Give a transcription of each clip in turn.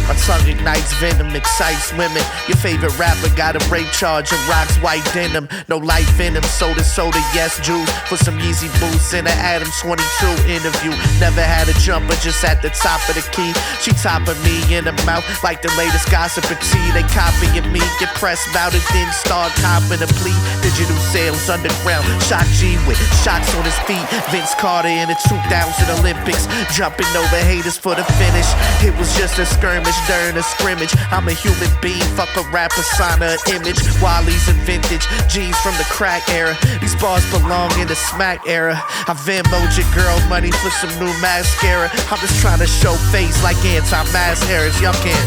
My tongue ignites venom, excites women. Your favorite rapper got a rape charge and rocks white denim. No life in him, soda, yes, juice. For some Yeezy boots in an Adam 22 interview. Never had a jumper, just at the top of the key. She topping me in the mouth like the latest gossip and tea. They copying me, get pressed about it, then start copping a plea. Digital sales underground, Shock G with shocks on his feet. Vince Carter in the 2000 Olympics, jumping over haters for the finish. It was just a skirmish during a scrimmage. I'm a human being, fuck a rap persona, image. Wally's and vintage jeans from the crack era. These bars belong in the smack era. I Venmo'd your girl money for some new mascara. I'm just trying to show face like anti-mask errors. Y'all can't.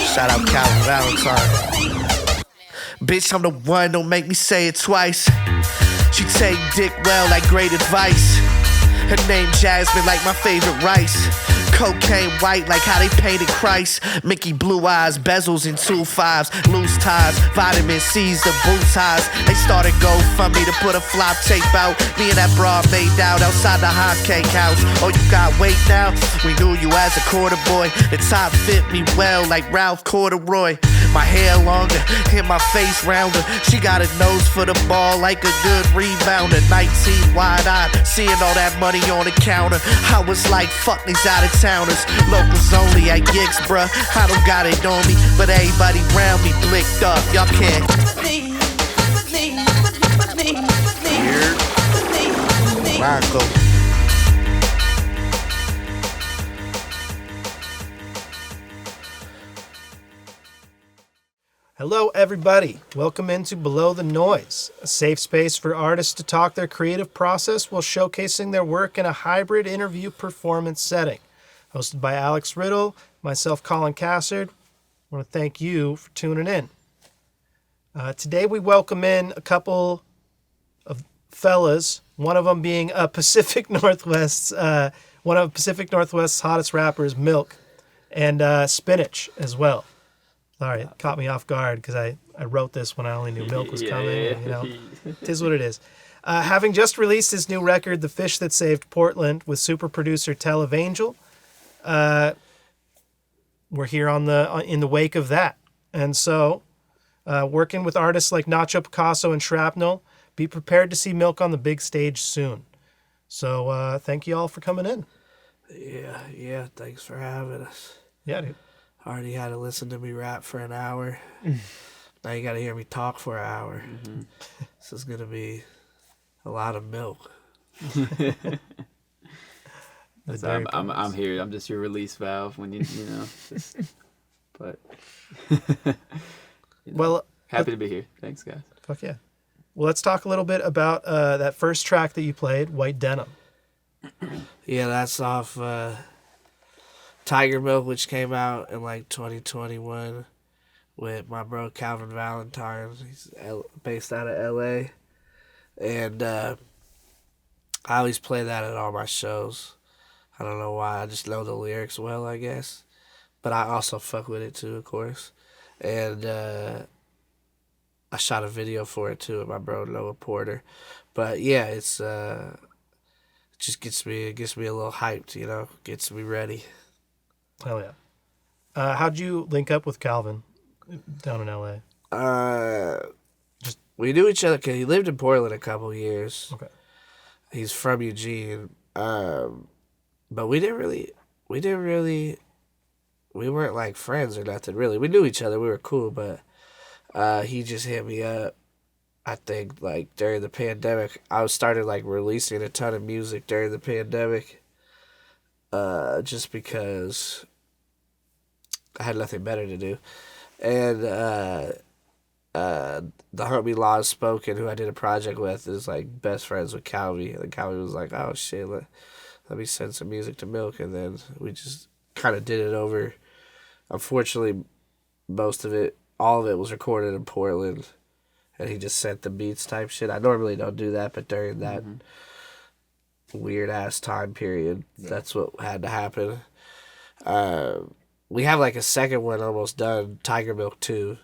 Shout out Calvin Valentine. Bitch, I'm the one, don't make me say it twice. She take dick well like great advice. Her name Jasmine like my favorite rice. Cocaine white like how they painted Christ. Mickey blue eyes, bezels in 2.5s. Loose ties, vitamin C's, the boot ties. They started GoFundMe to put a flop tape out. Me and that broad made out outside the hot cake house. Oh, you got weight now? We knew you as a quarter boy. The top fit me well like Ralph Corduroy. My hair longer, and my face rounder. She got a nose for the ball like a good rebounder. 19 wide-eyed, seeing all that money on the counter. I was like, fuck these out-of-towners. Locals only at gigs, bruh. I don't got it on me, but everybody around me blicked up. Y'all can't. Weird. Rocco. Hello, everybody. Welcome into Below the Noise, a safe space for artists to talk their creative process while showcasing their work in a hybrid interview performance setting. Hosted by Alex Riddle, myself, Colin Cassard. I want to thank you for tuning in. Today we welcome in a couple of fellas, one of them being one of Pacific Northwest's hottest rappers, Milc, and Spinitch as well. Sorry, it caught me off guard because I wrote this when I only knew Milc was coming. And, you know, it is what it is. Having just released his new record, The Fish That Saved Portland, with super producer Televangel, we're here in the wake of that. And so, working with artists like Nacho Picasso and Shrapnel, be prepared to see Milc on the big stage soon. So, thank you all for coming in. Yeah, thanks for having us. Yeah, dude. Already had to listen to me rap for an hour. Now you got to hear me talk for an hour. Mm-hmm. This is going to be a lot of milk. I'm here. I'm just your release valve when you know. But well, happy to be here. Thanks, guys. Fuck yeah. Well, let's talk a little bit about that first track that you played, White Denim. Yeah, that's off Tiger Milk, which came out in like 2021 with my bro Calvin Valentine. He's based out of LA. And I always play that at all my shows. I don't know why. I just know the lyrics well, I guess. But I also fuck with it too, of course. And I shot a video for it too with my bro Noah Porter. But yeah, it's it just gets me a little hyped, you know, gets me ready. Hell yeah. How'd you link up with Calvin down in LA? We knew each other because he lived in Portland a couple years. Okay. He's from Eugene. But we weren't like friends or nothing really. We knew each other, we were cool, but he just hit me up, I think, like during the pandemic. I started like releasing a ton of music during the pandemic. Just because I had nothing better to do. And the homie Laws Spoken, who I did a project with, is like best friends with Calvi. And Calvi was like, oh shit, let me send some music to Milc. And then we just kind of did it over. Unfortunately, all of it was recorded in Portland. And he just sent the beats type shit. I normally don't do that, but during that weird ass time period, that's what had to happen. We have like a second one almost done, Tiger Milk 2,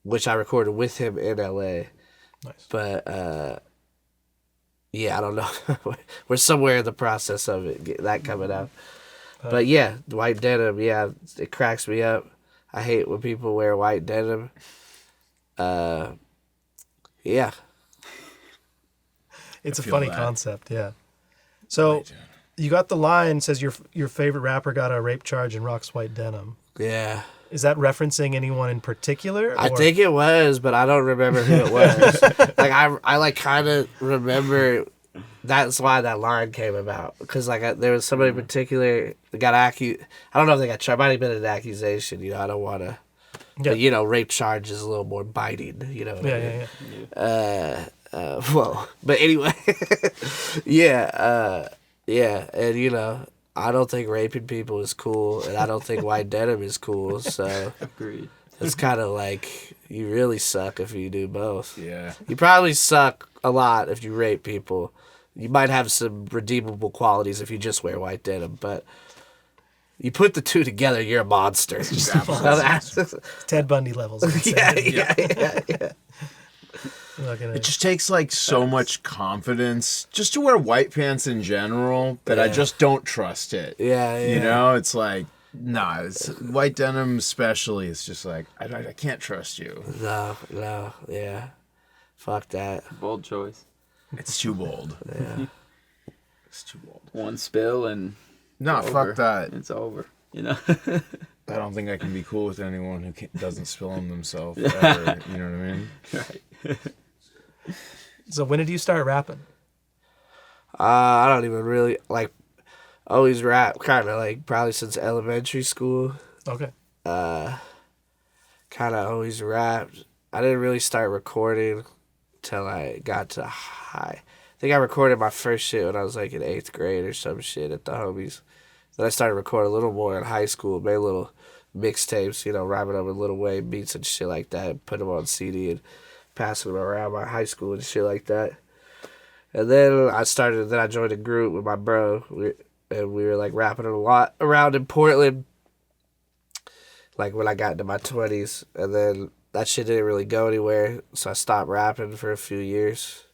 which I recorded with him in LA. Nice. But yeah, I don't know. We're somewhere in the process of that coming out. But yeah, white denim, yeah, it cracks me up. I hate when people wear white denim. Yeah. It's a feel funny that. concept, yeah. So you got the line, says your favorite rapper got a rape charge and rocks white denim. Yeah. Is that referencing anyone in particular? I or- think it was, but I don't remember who it was. Like I like kind of remember. That's why that line came about, because like there was somebody in particular that got accused. I don't know if they got charged. Might have been an accusation. You know, I don't want to. Yeah. But you know, rape charge is a little more biting. You know. What I mean? Yeah. Whoa. But anyway, yeah, and you know, I don't think raping people is cool, and I don't think white denim is cool. So Agreed. it's kind of like you really suck if you do both. Yeah. You probably suck a lot if you rape people. You might have some redeemable qualities if you just wear white denim, but you put the two together, you're a monster. Ted Bundy levels. I'd say. yeah. I'm not gonna- It just takes like so much confidence just to wear white pants in general that I Yeah. just don't trust it. Yeah. You know, it's like, nah, it's white denim especially. It's just like, I can't trust you. No, yeah. Fuck that. Bold choice. It's too bold. Yeah. It's too bold. One spill and No, it's fuck over. that. It's over. You know. I don't think I can be cool with anyone who doesn't spill on themselves ever. You know what I mean? Right. So when did you start rapping? I don't even really like. Always rap, kind of like probably since elementary school. Okay. Kind of always rapped. I didn't really start recording till I got to high. I think I recorded my first shit when I was like in 8th grade or some shit at the homies. Then I started recording a little more in high school, made little mixtapes, you know, rhyming up with Lil Wayne beats and shit like that, put them on CD and passing them around my high school and shit like that. And then I joined a group with my bro, and we were like rapping a lot around in Portland, like when I got into my 20s, and then that shit didn't really go anywhere, so I stopped rapping for a few years,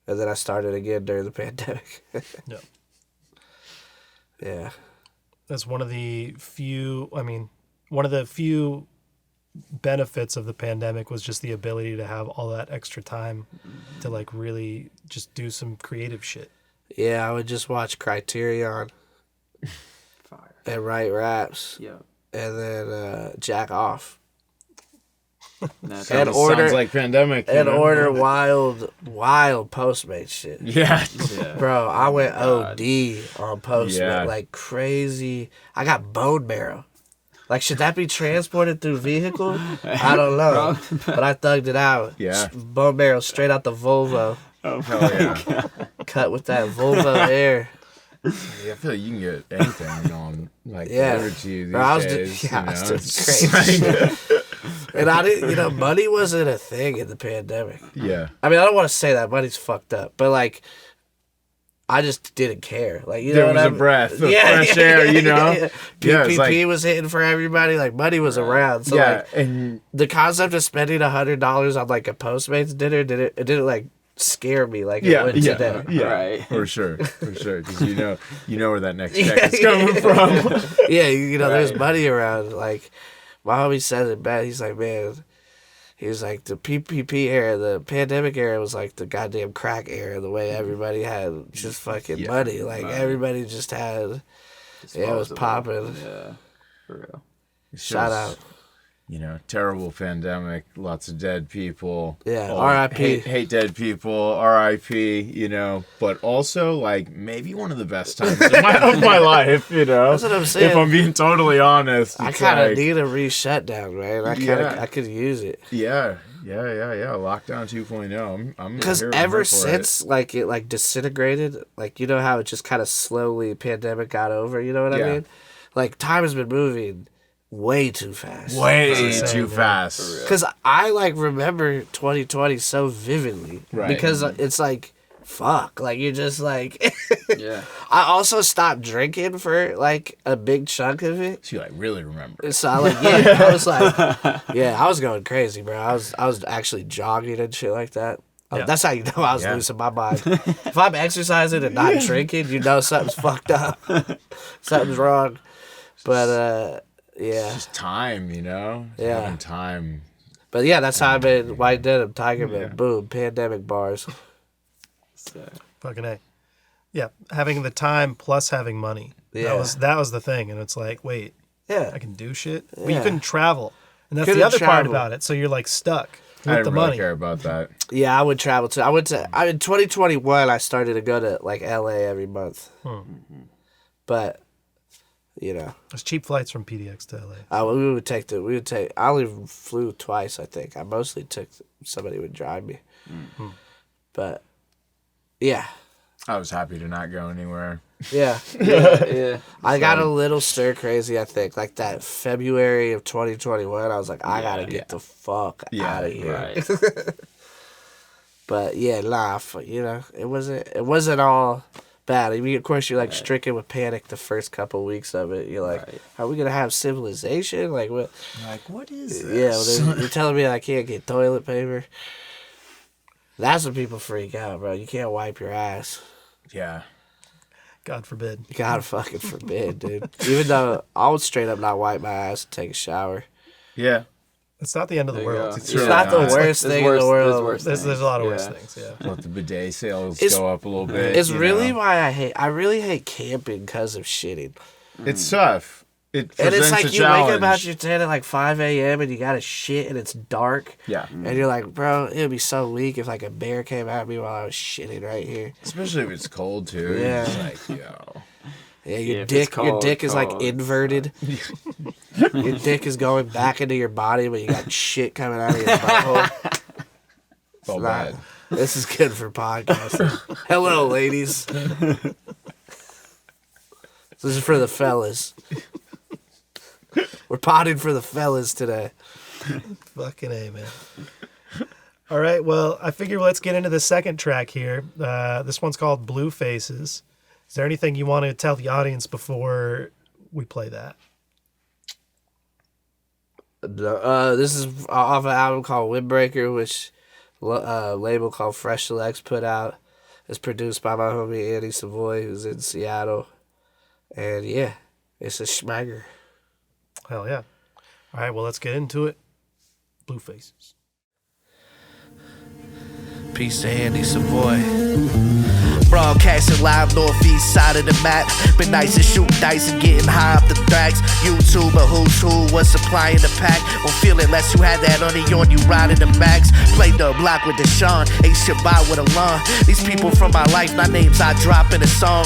and then I started again during the pandemic. Yeah. Yeah. That's one of the few benefits of the pandemic was just the ability to have all that extra time to like really just do some creative shit. Yeah, I would just watch Criterion Fire. and write raps, Yeah. and then jack off. That's And Sounds order- like pandemic. you And know? order wild Postmates shit. Yeah. yeah. Bro, I went God. OD on Postmates, Yeah. like crazy. I got bone marrow. Like, should that be transported through vehicle? I don't know. But I thugged it out. Yeah. Bone marrow straight out the Volvo. Hell yeah. Cut with that Volvo air. Yeah, I feel like you can get anything on like Yeah. delivered to you these Bro, I was days. I was you know? doing It's crazy like- shit. And I didn't, money wasn't a thing in the pandemic. yeah. I mean, I don't want to say that money's fucked up, but like, I just didn't care. Like, you know There what was I a mean? breath of fresh air, you know? Yeah. Yeah, it's PPP like- was hitting for everybody. Like, money was around. So Yeah, like, and the concept of spending $100 on like a Postmates dinner it didn't like scare me like it would today. yeah, Right. for sure, because you know where that next check is coming from. Yeah, there's Right. money around. Like, my homie said it bad. He's like, man, he was like, the PPP era, the pandemic era was like the goddamn crack era, the way everybody had just fucking money. Like, everybody just had, it was Disposable. popping. Yeah. For real. Shout out. Terrible pandemic, lots of dead people. Yeah, Oh, R.I.P.. Hate dead people, R.I.P., but also, like, maybe one of the best times of my life, That's what I'm saying. If I'm being totally honest. I it's kind of like, need a re-shutdown, man. I could use it. Yeah. Lockdown 2.0. I'm Because here ever for since like it like disintegrated, like you know how it just kind of slowly pandemic got over, you know what I Yeah. mean? Like time has been moving way too fast. way insane, too yeah. fast. Because I like remember 2020 so vividly. Right. Because it's like, fuck, like you're just like. Yeah. I also stopped drinking for like a big chunk of it. So you like really remember. So I I was like, yeah, I was going crazy, bro. I was actually jogging and shit like that. Yeah. That's how you know I was Yeah. losing my mind. If I'm exercising and not drinking, you know something's fucked up. Something's wrong. But, yeah. Just time, you know? Yeah. Having time. But, yeah, that's how I made White Denim, Tiger Man, boom, pandemic bars. So, Fucking A. Yeah, having the time plus having money. Yeah. That was the thing. And it's like, wait, Yeah. I can do shit? But Yeah. you couldn't travel. And that's Couldn't the other part travel. about it. So you're like stuck with I the didn't really money. care about that. Yeah, I would travel too. In 2021, I started to go to like LA every month. But, you know, There's cheap flights from PDX to LA. I only flew twice, I think. I mostly took, somebody would drive me. But, yeah. I was happy to not go anywhere. Yeah. yeah. I got a little stir crazy, I think. Like that February of 2021, I was like, I gotta get the fuck out of here. Right. But yeah, you know, it wasn't all bad. I mean, of course, you're like stricken with panic the first couple weeks of it. You're like, are we gonna have civilization? Like what? Like, what is Yeah, this? well, you're telling me I can't get toilet paper. That's when people freak out, bro. You can't wipe your ass. Yeah. God forbid. God fucking forbid, dude. Even though I would straight up not wipe my ass and take a shower. Yeah. It's not the end of the There you world. go. It's really not the not. worst thing in the world. There's a lot of worse things, yeah. Let the bidet sales It's- go up a little bit. It's you really know? why I really hate camping because of shitting. It's tough. It And presents it's like a you wake challenge. up out your tent at like 5 a.m. and you got to shit and it's dark. Yeah. And you're like, bro, it would be so weak if like a bear came at me while I was shitting right here. Especially if it's cold too. Yeah. You're just like, yo. Yeah, Yeah, your if it's dick is like cold, inverted. Your dick is going back into your body, but you got shit coming out of your butthole. Felt Nah, bad. this is good for podcasting. Hello, ladies. This is for the fellas. We're potting for the fellas today. Fucking A, man. All right, well, I figure let's get into the second track here. This one's called Blue Faces. Is there anything you want to tell the audience before we play that? This is off an album called Windbreaker, which label called Fresh Selects put out. It's produced by my homie Andy Savoy, who's in Seattle. And yeah, it's a schmagger. Hell yeah. All right, well, let's get into it. Blue Faces. Peace to Andy Savoy. Broadcasting live northeast side of the map. Been nice to shoot dice and getting high off the tracks. YouTuber who's who was supplying the pack. Won't feel it unless you had that on you riding the max. Played the block with Deshaun, ate Shabbat with a lawn. These people from my life, my names I drop in a song.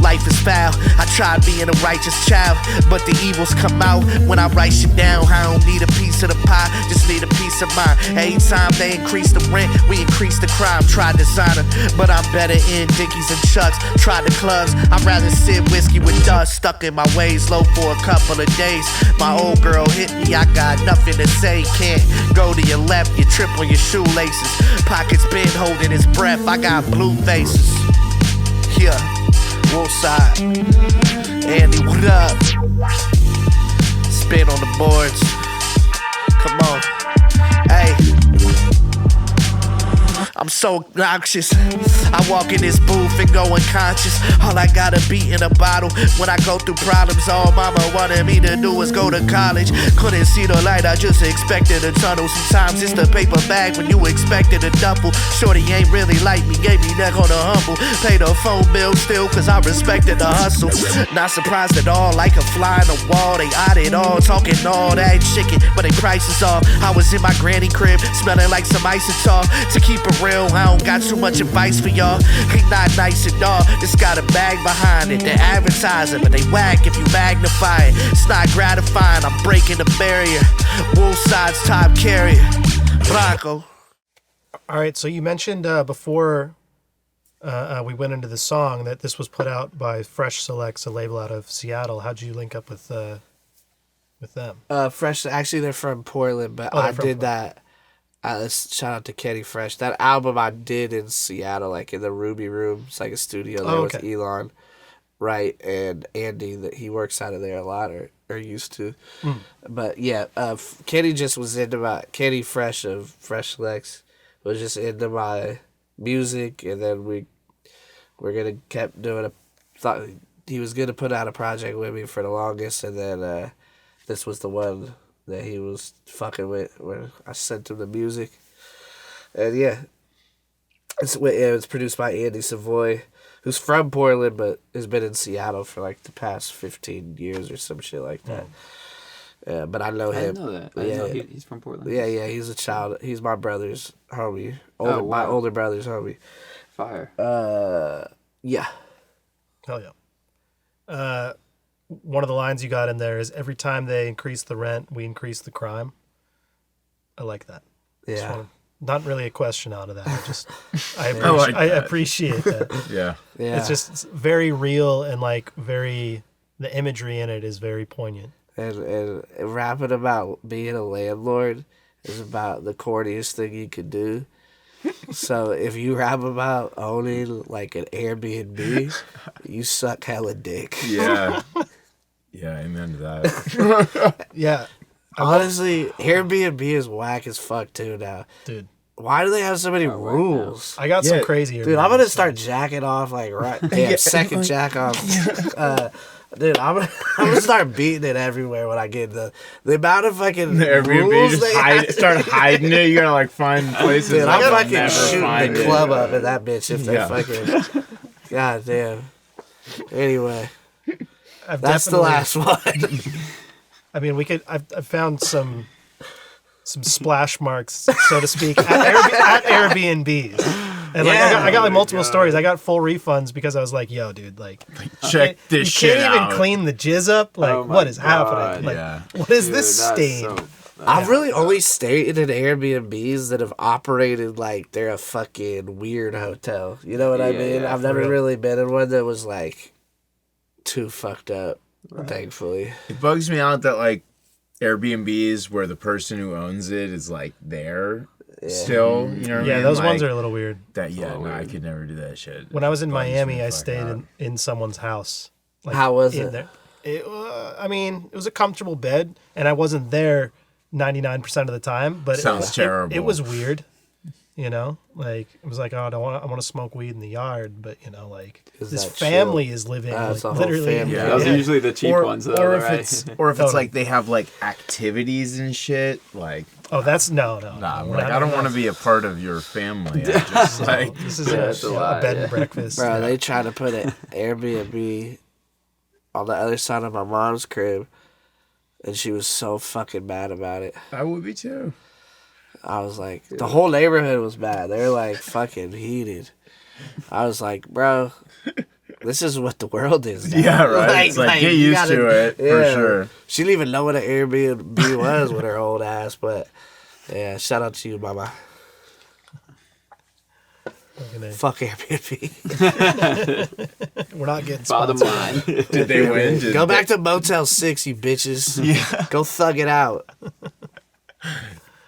Life is foul, I tried being a righteous child, but the evils come out when I write shit down. I don't need a piece of the pie, just need a piece of mind. Every time they increase the rent, we increase the crime. Tried designer, but I'm better in Dickies and Chucks. Tried the clubs, I'd rather sip whiskey with dust stuck in my ways, low for a couple of days. My old girl hit me, I got nothing to say. Can't go to your left, you trip on your shoelaces. Pockets been holding his breath, I got blue faces. Yeah, Wolfside. Andy, what up? Spin on the boards. Come on. Hey. I'm so obnoxious. I walk in this booth and go unconscious. All I gotta be in a bottle when I go through problems. All mama wanted me to do was go to college. Couldn't see the light, I just expected a tunnel. Sometimes it's the paper bag when you expected a duffel. Shorty ain't really like me, gave me neck on the humble. Paid a phone bill still cause I respected the hustle. Not surprised at all, like a fly on the wall. They odd it all, talking all that chicken, but they prices off. I was in my granny crib, smelling like some isotol. To keep it real, I don't got too much advice for y'all. Ain't not nice at all, just got a bag behind it. They're advertising, but they whack if you magnify it. It's not gratifying, I'm breaking the barrier. Wolfside's top carrier, Bronco. All right, so you mentioned before we went into the song that this was put out by Fresh Selects, a label out of Seattle. How'd you link up with them? Fresh, actually they're from Portland, but Oh, they're I from did that. Shout out to Kenny Fresh. That album I did in Seattle, like in the Ruby Room. It's like a studio there with Elon, right? And Andy, that he works out of there a lot, or used to. But yeah, Kenny just was into Kenny Fresh of Fresh Lex was just into my music, and then we're gonna kept doing thought he was gonna put out a project with me for the longest, and then this was the one that he was fucking with when I sent him the music. And yeah, it was produced by Andy Savoy, who's from Portland but has been in Seattle for like the past 15 years or some shit like that. But I know him. I didn't know that. I didn't know he's from Portland. Yeah, he's my brother's homie. Wow. My older brother's homie. Fire. Yeah. Hell yeah. One of the lines you got in there is, every time they increase the rent, we increase the crime. I like that. Yeah. Not really a question out of that. I appreciate that. Yeah. Yeah. It's very real, and like the imagery in it is very poignant. And rapping about being a landlord is about the corniest thing you could do. So if you rap about owning like an Airbnb, you suck hella dick. Yeah. Yeah, amen to that. Yeah. Honestly, Airbnb is whack as fuck too now. Dude. Why do they have so many rules? I got some crazy. Dude, I'm gonna start jacking off like right. Yeah, second jack off. Dude, I'm gonna start beating it everywhere when I get the amount of fucking Airbnb, rules just start hiding it. You gotta like find places. Dude, I'm they'll fucking never shooting find the it. club up in that bitch if they Yeah. fucking. God damn. Anyway, I've that's the last one. I mean, I've found some splash marks, so to speak, at Airbnbs. And like, I got like multiple stories. I got full refunds because I was like, "Yo, dude, like, Check this shit you can't even out. clean the jizz up. Like, Oh my what is God, happening? Like, yeah. what is Dude, this that's stain?" I've really only stayed in Airbnbs that have operated like they're a fucking weird hotel. You know what I Yeah, mean? yeah, I've for never real. really been in one that was like too fucked up. Thankfully. It bugs me out that like Airbnbs where the person who owns it is like there still. You know what I Yeah, mean? those Like, ones are a little weird. that. Yeah, no, I could never do that shit. When I was in Bugs me Miami, the I fuck stayed out. in someone's house. Like, How was in it? There. I mean, it was a comfortable bed, and I wasn't there 99% of the time. But Sounds terrible. It was weird, you know. Like it was like, oh, I want to smoke weed in the yard, but you know, like Is this that family chill? is living It's a like, whole literally. family. Yeah, those are usually the cheap ones, though, or if right? it's Totally. like they have like activities and shit. Like, Oh, that's no. nah, we're like not I don't doing want to that. be a part of your family. I just like This is that's a a lot, bed yeah. and breakfast. Bro, Yeah. they tried to put an Airbnb on the other side of my mom's crib, and she was so fucking mad about it. I would be too. I was like, the whole neighborhood was mad. They were like fucking heated. I was like, bro, this is what the world is now. Yeah, right. It's like get you used to it for sure. She didn't even know what an Airbnb was with her old ass, but yeah, shout out to you, mama. Fuck Airbnb. We're not getting Bottom sponsored. line. Did they win? Go back to Motel 6, you bitches. Yeah. Go thug it out.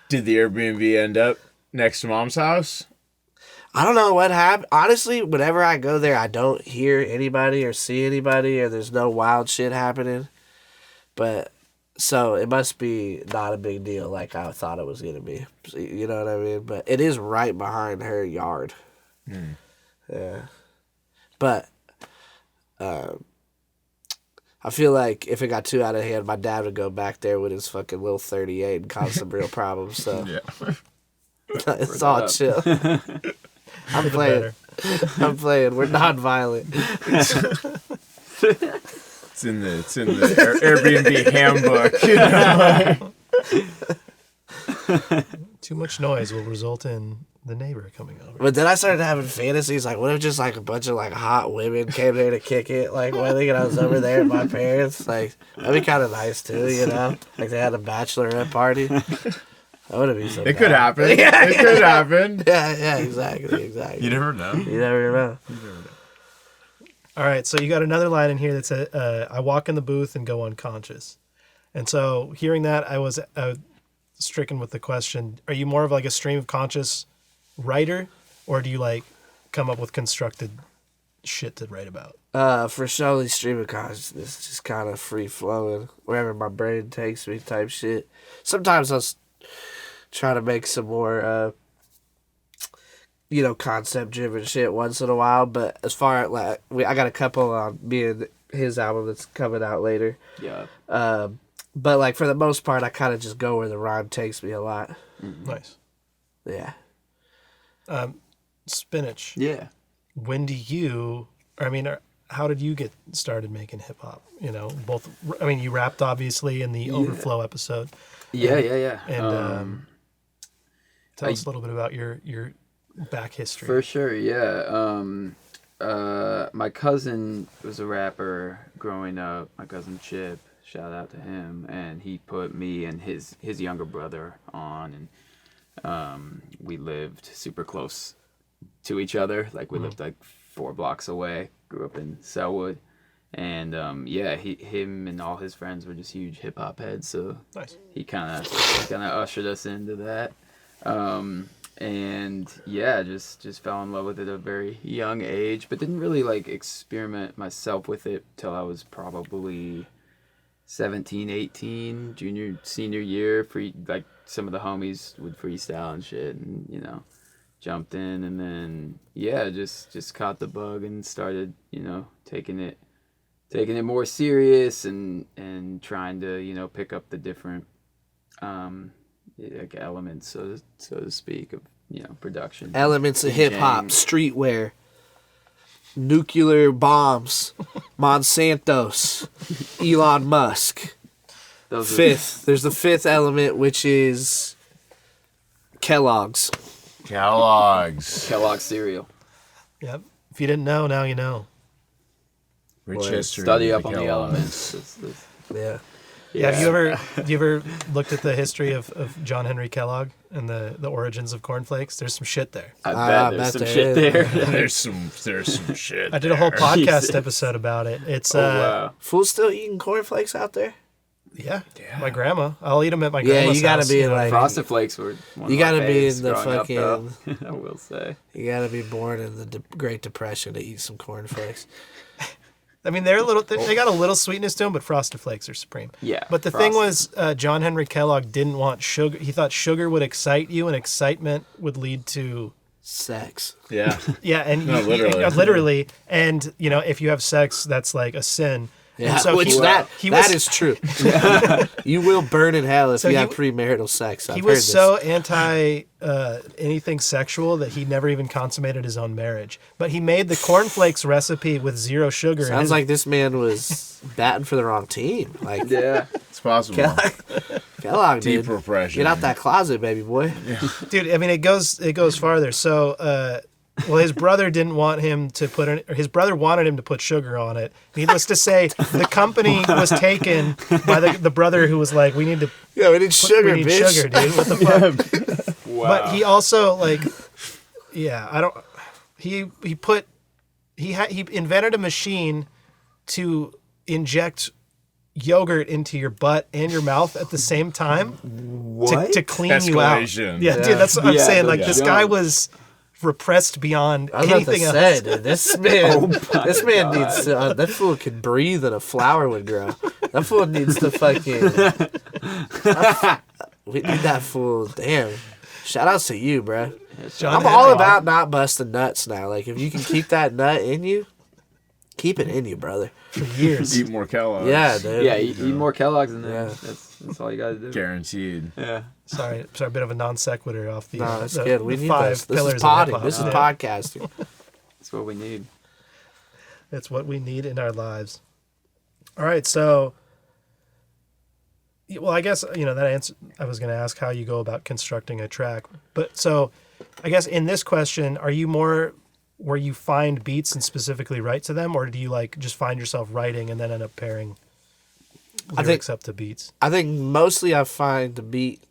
Did the Airbnb end up next to mom's house? I don't know what happened. Honestly, whenever I go there, I don't hear anybody or see anybody, or there's no wild shit happening. But so it must be not a big deal like I thought it was gonna be. You know what I mean? But it is right behind her yard. Yeah. But I feel like if it got too out of hand, my dad would go back there with his fucking little 38 and cause some real problems. So Yeah. it's all chill. I'm playing. I'm playing. We're non-violent. It's in the Airbnb handbook. Too much noise will result in the neighbor coming over. But then I started having fantasies like, what if just like a bunch of like hot women came there to kick it, like one thing, and I was over there at my parents, like that'd be kind of nice too, you know? Like they had a bachelorette party. That would be so. It could bad. happen. It could happen. Yeah, exactly. You never know. You never know. All right, so you got another line in here that said, I walk in the booth and go unconscious. And so hearing that, I was stricken with the question, are you more of like a stream of conscious writer, or do you like come up with constructed shit to write about? For surely stream of consciousness, just kind of free flowing, wherever my brain takes me type shit. Sometimes I'll try to make some more concept driven shit once in a while. But as far as like, I got a couple on me and his album that's coming out later. Yeah. But like for the most part, I kind of just go where the rhyme takes me a lot. Nice. Yeah. Spinitch. Yeah. When do you? How did you get started making hip hop? Both. I mean, you rapped obviously in the Overflow episode. Yeah. And tell us a little bit about your back history. For sure, yeah. My cousin was a rapper growing up. My cousin Chip, shout out to him, and he put me and his younger brother on, and we lived super close to each other. Like we lived like 4 blocks away. Grew up in Selwood, and him and all his friends were just huge hip hop heads. So Nice. he kind of ushered us into that. And yeah, just fell in love with it at a very young age, but didn't really like experiment myself with it till I was probably 17, 18, junior, senior year. Like some of the homies would freestyle and shit, and jumped in, and then just caught the bug and started taking it more serious and trying to pick up the different like elements, so to speak, of production. Elements of hip hop, streetwear, nuclear bombs, Monsantos, Elon Musk. There's the fifth element, which is Kellogg's cereal. Yep. If you didn't know, now you know. Rich history. Study of up on the elements. Yeah. Yeah. Have you ever looked at the history of John Henry Kellogg and the origins of cornflakes? There's some shit there. I bet there's some shit there. There's some shit. I did a whole podcast episode about it. It's wow. Fools still eating cornflakes out there? Yeah. My grandma. I'll eat them at my grandma's you gotta house, be like Frosted Flakes were one you of gotta my be faves in the growing up, though, fucking. I will say. You gotta be born in the Great Depression to eat some cornflakes. I mean, they got a little sweetness to them, but Frosted Flakes are supreme. Yeah, But the thing was, John Henry Kellogg didn't want sugar. He thought sugar would excite you, and excitement would lead to Sex. Yeah. yeah, and No, literally. literally, and if you have sex, that's like a sin. Yeah, And so that was is true. You will burn in hell if So you he- have premarital sex. he was so anti anything sexual that he never even consummated his own marriage. But he made the cornflakes recipe with 0 sugar. in Sounds it. like this man was batting for the wrong team. Like Yeah. It's possible. Kellogg, Deep dude. repression. Get out that closet, baby boy. Dude, I mean, it goes farther. So, his brother didn't want him to his brother wanted him to put sugar on it. Needless to say, the company was taken by the brother who was like, we need Yeah, we need sugar, we need bitch. sugar, dude. What the fuck? Wow. But he also he invented a machine to inject yogurt into your butt and your mouth at the same time to clean you out. Escalation. Yeah, dude, that's what I'm saying. Like, yeah. this guy was repressed beyond I was about anything to else. say, dude, this man needs to, that fool could breathe and a flower would grow. That fool needs to fucking. We need that fool. Damn. Shout outs to you, bro. John I'm all Henry. about not busting nuts now. Like, if you can keep that nut in you, keep it in you, brother. For years. Eat more Kellogg's. Yeah, dude. Yeah, eat more Kellogg's than that. Yeah. That's all you gotta do. Guaranteed. Yeah. Sorry, a bit of a non sequitur off the. No, that's the, good. We the need 5 this. This pillars is of potting. hip-hop. This is Yeah. podcasting. That's what we need. It's what we need in our lives. All right, so. Well, I guess that answer. I was going to ask how you go about constructing a track, but so, I guess in this question, are you more where you find beats and specifically write to them, or do you like just find yourself writing and then end up pairing lyrics up to beats? I think mostly I find the beat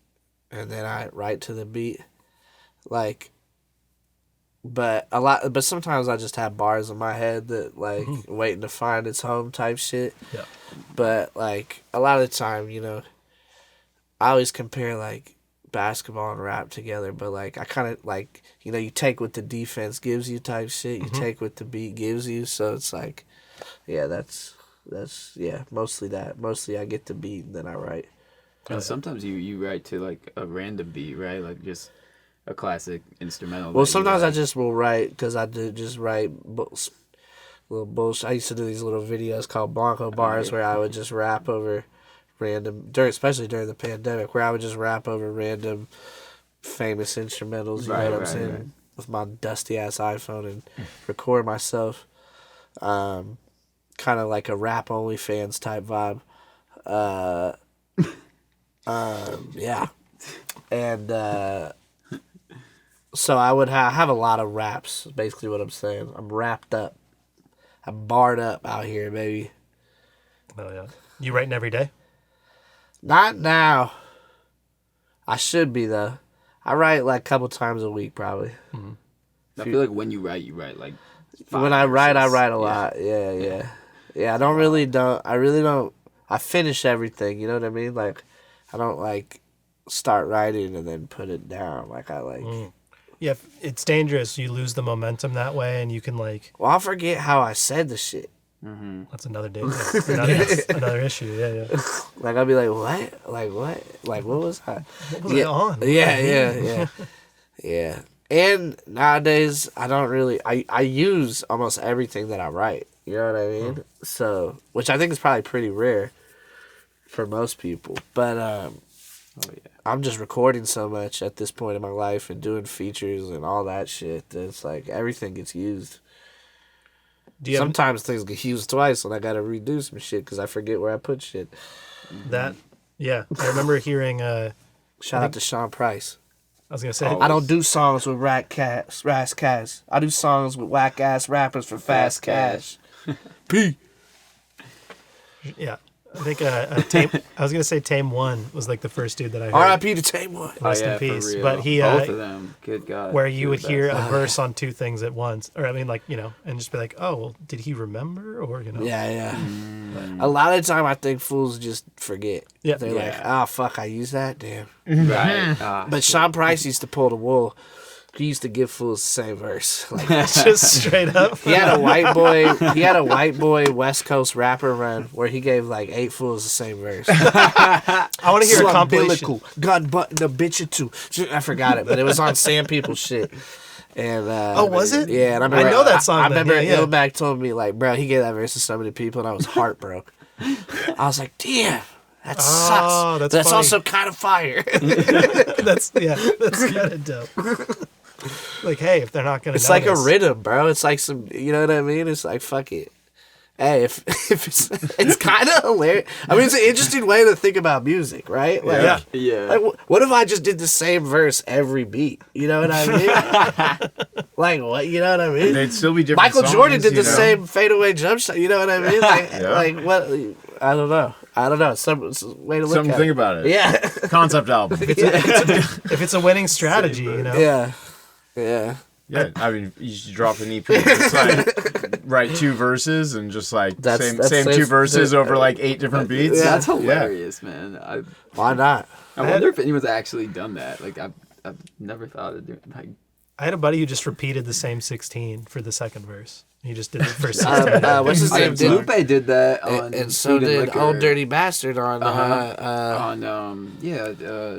and then I write to the beat. Like, but sometimes I just have bars in my head that like waiting to find its home type shit. Yeah. But like a lot of the time, I always compare like basketball and rap together, but like I kind of like, you take what the defense gives you type shit, you take what the beat gives you, so it's like, yeah, that's mostly that. Mostly I get the beat and then I write. And sometimes you write to like a random beat, right? Like just a classic instrumental. Well, that you sometimes I like. just will write because I do just write little bullshit. I used to do these little videos called Blanco bars where I would just rap over random, especially during the pandemic, where I would just rap over random famous instrumentals. You know what I'm saying? With my dusty ass iPhone and record myself. Kind of like a rap OnlyFans type vibe. Yeah. And so I would have a lot of raps, basically what I'm saying. I'm wrapped up. I'm barred up out here, baby. Oh yeah. You writing every day? Not now. I should be, though. I write like a couple times a week, probably. I feel like when you write like. When I write a Yeah. lot. Yeah. I really don't. I finish everything, you know what I mean? Like, I don't like start writing and then put it down. Like, I like. Yeah, it's dangerous. You lose the momentum that way, and you can like. Well, I'll forget how I said the shit. That's another day. Another issue. Yeah. Like, I'll be like, what? Like, what? Like, what was I? What was I on? Yeah. And nowadays, I don't really. I use almost everything that I write. You know what I mean? So, which I think is probably pretty rare for most people. But I'm just recording so much at this point in my life and doing features and all that shit. That it's like everything gets used. Sometimes things get used twice, and I gotta redo some shit because I forget where I put shit. I remember hearing. Shout out to Sean Price. I was gonna say. I don't do songs with rass cats. I do songs with whack ass rappers for fast cash. P. Yeah, I think Tame. I was gonna say Tame One was like the first dude that I heard. R.I.P. to Tame One. Rest in for peace. real. But he both of them. Good God. where you would the hear best. a verse on two things at once, or I mean, like and just be like, oh, well, did he remember, or Yeah. A lot of the time, I think fools just forget. Yeah. They're like, oh, fuck, I used that? Damn. Right. But Sean Price used to pull the wool. He used to give fools the same verse. Like, just straight up. He had a white boy West Coast rapper run where he gave like 8 fools the same verse. I want to hear a compilation. Umbilical, gun button, a bitch or two. I forgot it, but it was on Sam People's shit. And was it? Yeah, and I know that song. I remember Yeah. Illback told me like, bro, he gave that verse to so many people, and I was heartbroken. I was like, damn. That sucks. That's That's funny. also kind of fire. That's kind of dope. Like, hey, if they're not gonna, It's like a rhythm, bro. It's like some, you know what I mean? It's like, fuck it. Hey, if it's kind of hilarious. I mean, it's an interesting way to think about music, right? Like, Yeah. Like, what if I just did the same verse every beat? You know what I mean? Like, what? You know what I mean? They'd still be different. Michael Jordan songs, did the same fadeaway jump shot. You know what I mean? Like, Yeah. like what? I don't know. It's a way to look Something at to think about it. Yeah. Concept album. If it's a winning strategy, Yeah. Yeah. Yeah, I mean, you should drop an EP. Just like write 2 verses and just like That's 2 verses over like 8 different beats. Yeah. That's hilarious, man. Why not? I wonder if anyone's actually done that. Like I've never thought of doing. Like, I had a buddy who just repeated the same 16 for the second verse. He just did the first 16. What's his name? Lupe did that on And so Food and did Liquor. Old Dirty Bastard on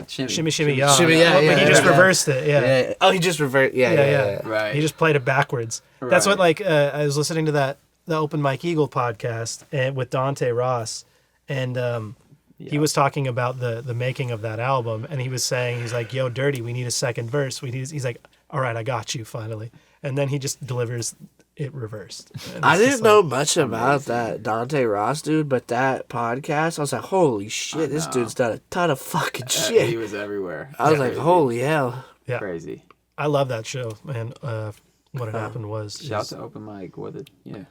Shimmy, shimmy, y'all. Shimmy, yeah, But he yeah, just yeah. reversed it. Yeah. Yeah. Oh, he just reversed. Yeah. Right. He just played it backwards. That's what, Right. like, I was listening to the Open Mike Eagle podcast and with Dante Ross, and he was talking about the making of that album, and he was saying, he's like, yo, Dirty, we need a second verse. He's like, all right, I got you, finally. And then he just delivers it reversed. And I it's didn't just know like, much about that Dante Ross dude, but that podcast, I was like, holy shit, this dude's done a ton of fucking He shit. was everywhere. I was like, Crazy. holy hell. Yeah. Crazy. I love that show, man. What had happened was Shout to Open Mic. What it? Yeah.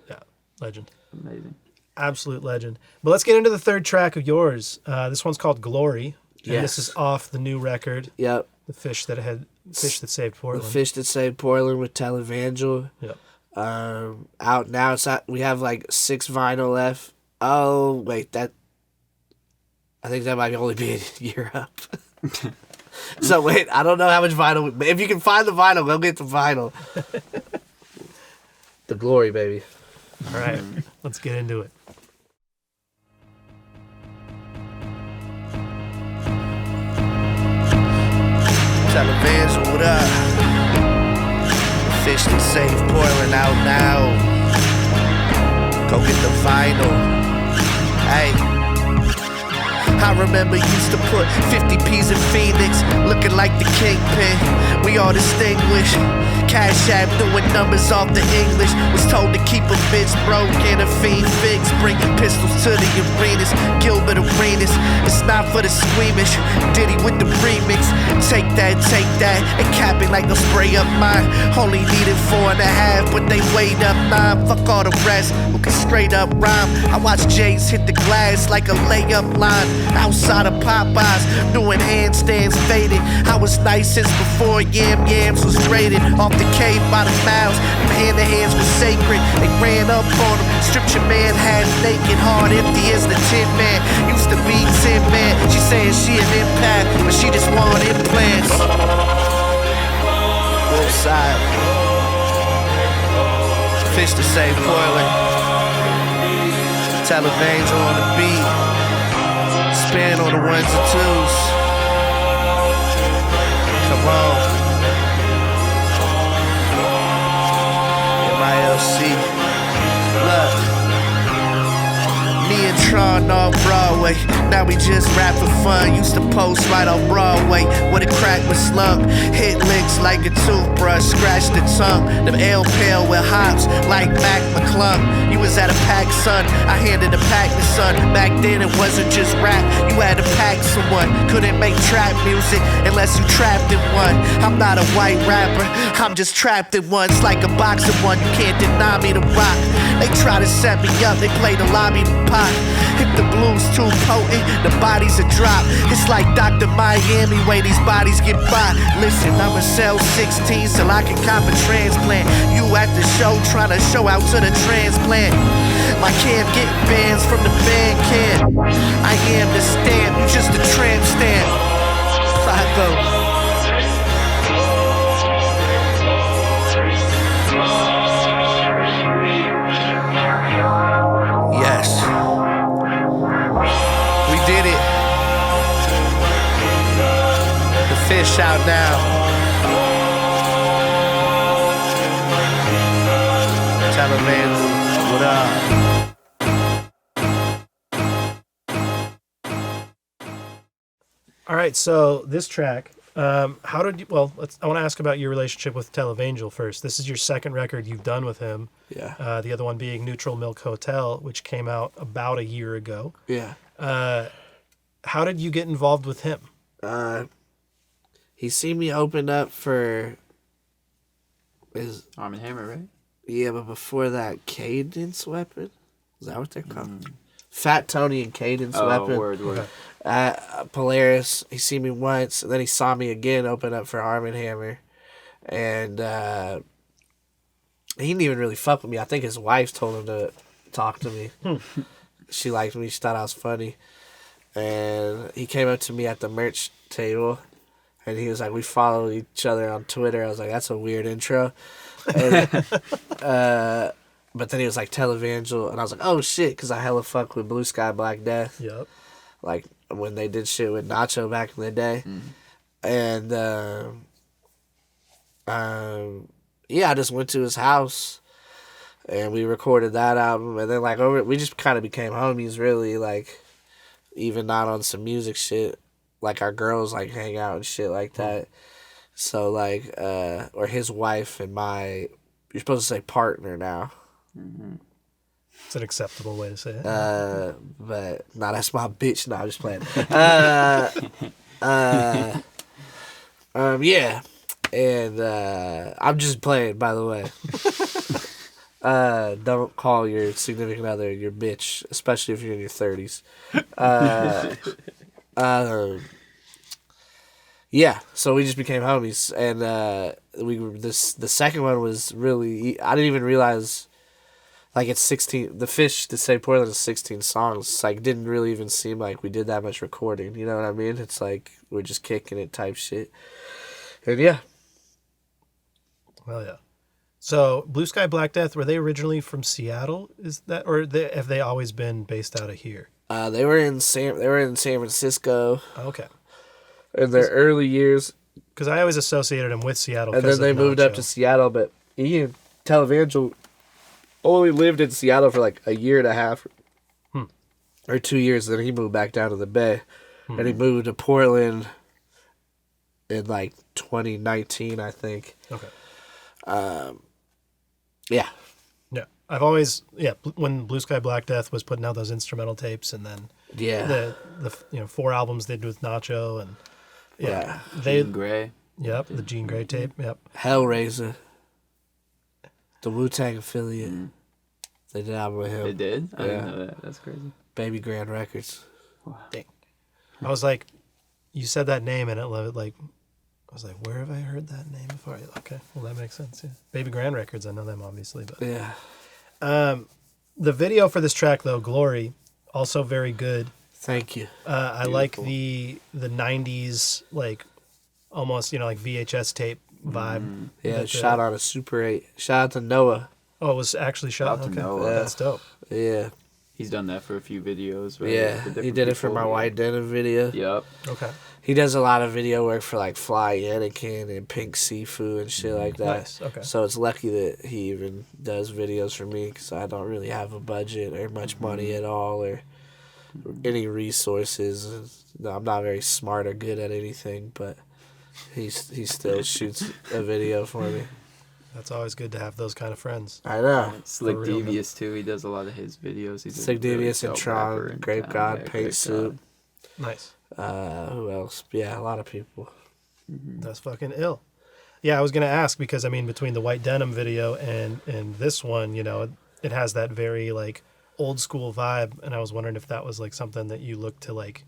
legend. Amazing. Absolute legend. But let's get into the third track of yours. This one's called Glory. And Yes. this is off the new record, Yep. The Fish That Saved The Portland. Fish That Saved Portland with Televangel. Yep. Out now. We have like 6 vinyl left. Oh, wait, I think that might only be a year up. So wait, I don't know how much vinyl. If you can find the vinyl, go get the vinyl. The Glory, baby. All right, let's get into it. Television, what up? Fish that save Portland out now. Go get the vinyl. Hey. I remember used to put 50 P's in Phoenix, looking like the kingpin. We all distinguished. Cash App doing numbers off the English. Was told to keep a bitch broke and a fiend fixed. Bring pistols to the arenas, Gilbert Arenas. It's not for the squeamish. Diddy with the remix. Take that, and cap it like a spray up mine. Only needed 4.5, but they weighed up 9. Fuck all the rest, who can straight up rhyme. I watch Jays hit the glass like a layup line. Outside of Popeyes, doing handstands faded. I was nice since before Yams was rated. Off the cave by the miles, them hand-to-hands were sacred. They ran up on them, stripped your man half naked, hard empty as the Tin Man. Used to be Tin Man. She saying she an empath, but she just want implants. Both side. Fish to save Portland. Television on the beat. Spin on the ones and twos. Come on. MILC. Look. Me and Tron on Broadway. Now we just rap for fun. Used to post right on Broadway where the crack was slung. Hit licks like a toothbrush, scratch the tongue. Them L pale with hops like Mac McClung. You was at a pack, son. I handed a pack to son. Back then it wasn't just rap. You had to pack someone. Couldn't make trap music unless you trapped in one. I'm not a white rapper. I'm just trapped in one. It's like a box of one. You can't deny me the rock. They try to set me up. They play the lobby to pop. If the blues too potent, the bodies are drop. It's like Dr. Miami, way these bodies get by. Listen, I'ma sell 16 till I can cop a transplant. You at the show trying to show out to the transplant. My cam getting bands from the band camp. I am the stamp, you just a tramp stamp. Flacco. Yes. We did it. The fish out now. Taliban, what up? All right, so this track, how did you? Well, I want to ask about your relationship with Televangel first. This is your second record you've done with him. Yeah. The other one being Neutral Milk Hotel, which came out about a year ago. Yeah. How did you get involved with him? He seen me open up for his Arm & Hammer, right? Yeah, but before that, Cadence Weapon? Is that what they're called? Fat Tony and Cadence Weapon. Word. Polaris, he seen me once, and then he saw me again open up for Arm & Hammer. And he didn't even really fuck with me. I think his wife told him to talk to me. She liked me. She thought I was funny. And he came up to me at the merch table, and he was like, we follow each other on Twitter. I was like, that's a weird intro. And, but then he was like, Televangel. And I was like, oh, shit, because I hella fuck with Blue Sky Black Death. Yep. Like, when they did shit with Nacho back in the day. And, yeah, I just went to his house, and we recorded that album. And then, like, we just kind of became homies, really, like, even not on some music shit. Like, our girls, like, hang out and shit like that. So, like, or his wife and you're supposed to say partner now. It's an acceptable way to say it. But, nah, that's my bitch. Nah, I'm just playing. Yeah. And, I'm just playing, by the way. Don't call your significant other your bitch, especially if you're in your 30s. Yeah, so we just became homies, and the second one was really, I didn't even realize, like, it's 16, the Fish to Say Portland is 16 songs. It's like, didn't really even seem like we did that much recording, you know what I mean? It's like, we're just kicking it type shit. And yeah. Well, yeah. So, Blue Sky Black Death, were they originally from Seattle? Is that, or have they always been based out of here? They were in San Francisco Okay. in their early years. because I always associated him with Seattle. And then they moved up Nacho. to Seattle, but Ian Televangel only lived in Seattle for like a year and a half or 2 years. Then he moved back down to the Bay, and he moved to Portland in like 2019, I think. Okay. Yeah. Yeah, I've always when Blue Sky Black Death was putting out those instrumental tapes, and then Yeah. the 4 albums they did with Nacho, and Yeah. they Gene Gray. the Gene Gray tape. Yep. Hellraiser. The Wu-Tang affiliate. They did an album with him. They did? I Yeah. didn't know that. That's crazy. Baby Grand Records. Dang. I was like, you said that name, and it like. I was like, where have I heard that name before? Okay, well that makes sense. Yeah. Baby Grand Records, I know them obviously, but Yeah. the video for this track though, Glory, also very good. Thank you. I like the '90s like almost like VHS tape vibe. Yeah, that, shot on a Super 8. Shout out to Noah. Oh, it was actually shot. Shout out to Okay, Noah. that's dope. Yeah. He's done that for a few videos. Right? Yeah. For He different did it for people. my White Denim video. Yep. Okay, He does a lot of video work for like Fly Anakin and Pink Seafood and shit like that. Nice, okay. So it's lucky that he even does videos for me because I don't really have a budget or much money at all or any resources. No, I'm not very smart or good at anything, but he still shoots a video for me. That's always good to have those kind of friends. I know. Slick For real, Devious too. He does a lot of his videos. He's a Slick really Devious and dope Tron, rapper in Grape town. God, Yeah, Paint Grape Soup. God. Nice. Who else? Yeah, a lot of people. That's fucking ill. Yeah, I was gonna ask because I mean between the White Denim video and this one, it has that very like old school vibe, and I was wondering if that was like something that you look to like,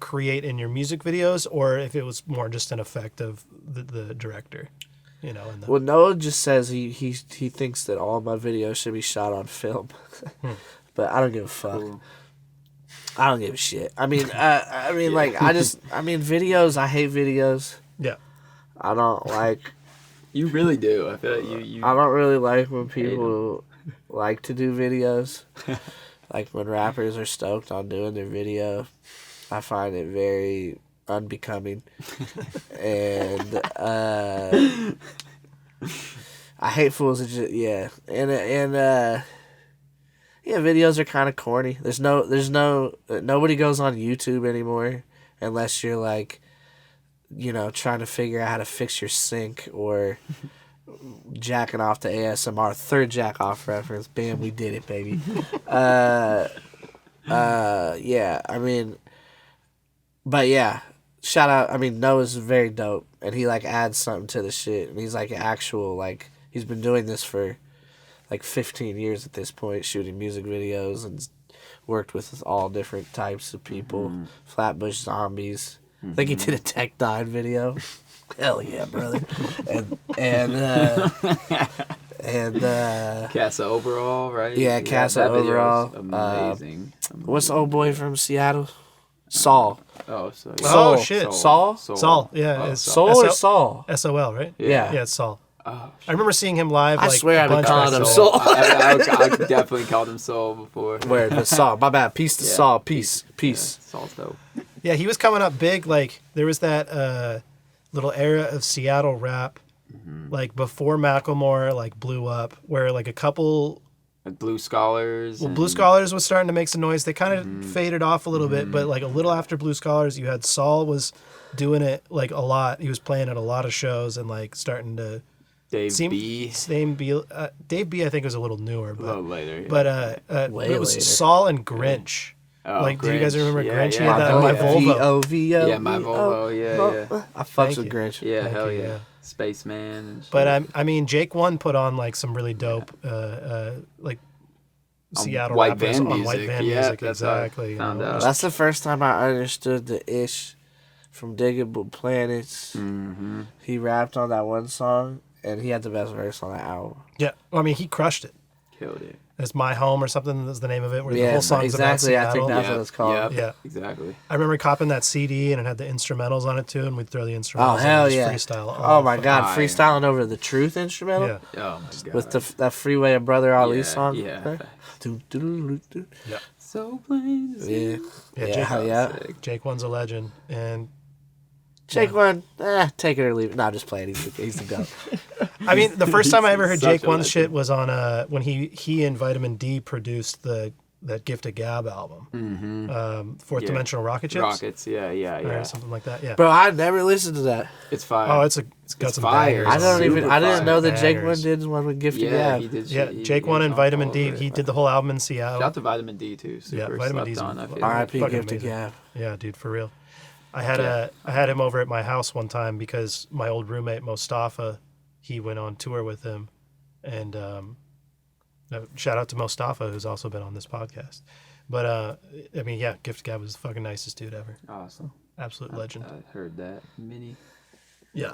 create in your music videos, or if it was more just an effect of the director, and the, Well, Noah just says he thinks that all my videos should be shot on film, but I don't give a fuck. Cool. I don't give a shit. I mean, videos. I hate videos. yeah. I don't like. You really do. I feel like you. I don't really like when people like to do videos. Like when rappers are stoked on doing their video, I find it very unbecoming, and I hate fools that just videos are kind of corny. Nobody goes on YouTube anymore unless you're like, trying to figure out how to fix your sink or jacking off to ASMR. Third jack off reference. Bam, we did it, baby. Yeah, I mean, but yeah, shout out. I mean, Noah's very dope, and he like adds something to the shit, and he's like actual like he's been doing this for like 15 years at this point, shooting music videos and worked with all different types of people. Flatbush Zombies. I think he did a Tech Nine video. Hell yeah, brother. and Casa Overall, right? Yeah, Casa that video Overall. is Amazing. What's the old boy from Seattle? Saul. Oh, so Oh, shit. Saul? Saul, yeah, it's Soul or Saul? SOL, right? Yeah. Yeah, it's Saul. Oh, I remember seeing him live. I like, swear a I've been bunch calling of him times. Saul. I definitely called him Soul before. Where? The Saul. My bad. Peace to Yeah. Saul. Peace. Yeah, Peace. Saul's dope. Yeah, he was coming up big. Like there was that little era of Seattle rap, like before Macklemore like blew up, where like a couple. Like Blue Scholars. Well, and- Blue Scholars was starting to make some noise. They kind of faded off a little bit, but like a little after Blue Scholars, you had Saul was doing it like a lot. He was playing at a lot of shows and like starting to Dave B. Dave B. I think was a little newer, A but little later. Yeah. but Way it was later. Saul and Grinch. Oh, Like, do you guys remember Yeah, Grinch? He yeah. had that My Volvo. V-O-V-O. Yeah, My Volvo. Yeah. I fucks Thank with you. Grinch. Yeah, Thank hell you, yeah. yeah. Spaceman. And shit. But I mean, Jake One put on like some really dope, like On Seattle White rappers Van on White music. Van Yeah, music. that's how I Exactly. found out. That's the first time I understood the ish from Diggable Planets. Mm-hmm. He rapped on that one song, and he had the best verse on that album. Yeah, well, I mean, he crushed it. Killed it. It's My Home or something is the name of it, where the Yeah, whole song's exactly. about I think Seattle. that's what it's called. Yep, Yeah. exactly. I remember copping that CD and it had the instrumentals on it too, and we'd throw the instrumentals. Oh, hell and just yeah. Freestyle. Oh, my God. fire. Freestyling over the Truth instrumental? Yeah. Oh my god. With that Freeway of Brother Ali Yeah, song? yeah. Do-do-do-do-do. So plain. to see. Yeah. Yeah, Yeah, Jake, hell yeah. Sick. Jake One's a legend, and Jake one, take it or leave it. No, I'm just playing. He's the goat. I mean, the first time I ever heard Such Jake a One's legend. shit was on when he and Vitamin D produced that Gift of Gab album, Fourth Yeah. Dimensional Rocket Chips, Rockets, yeah. or something like that. Yeah. Bro, I never listened to that. It's fire. Oh, it's got some fire. bangers. I Super didn't know that Jake Bangers. one did one with Gift of yeah, Gab. he did. Yeah, he Jake was One and all Vitamin over D. it. He did the whole album in Seattle. Shout out to Vitamin D too. Super Vitamin slept D's on. I feel R.I.P. fucking Gift of amazing. Gab. Yeah, dude, for real. I had him over at my house one time because my old roommate Mostafa, he went on tour with him, and shout out to Mostafa, who's also been on this podcast. But I mean, yeah, Gift Gab was the fucking nicest dude ever. Awesome. Absolute legend. I heard that many Yeah.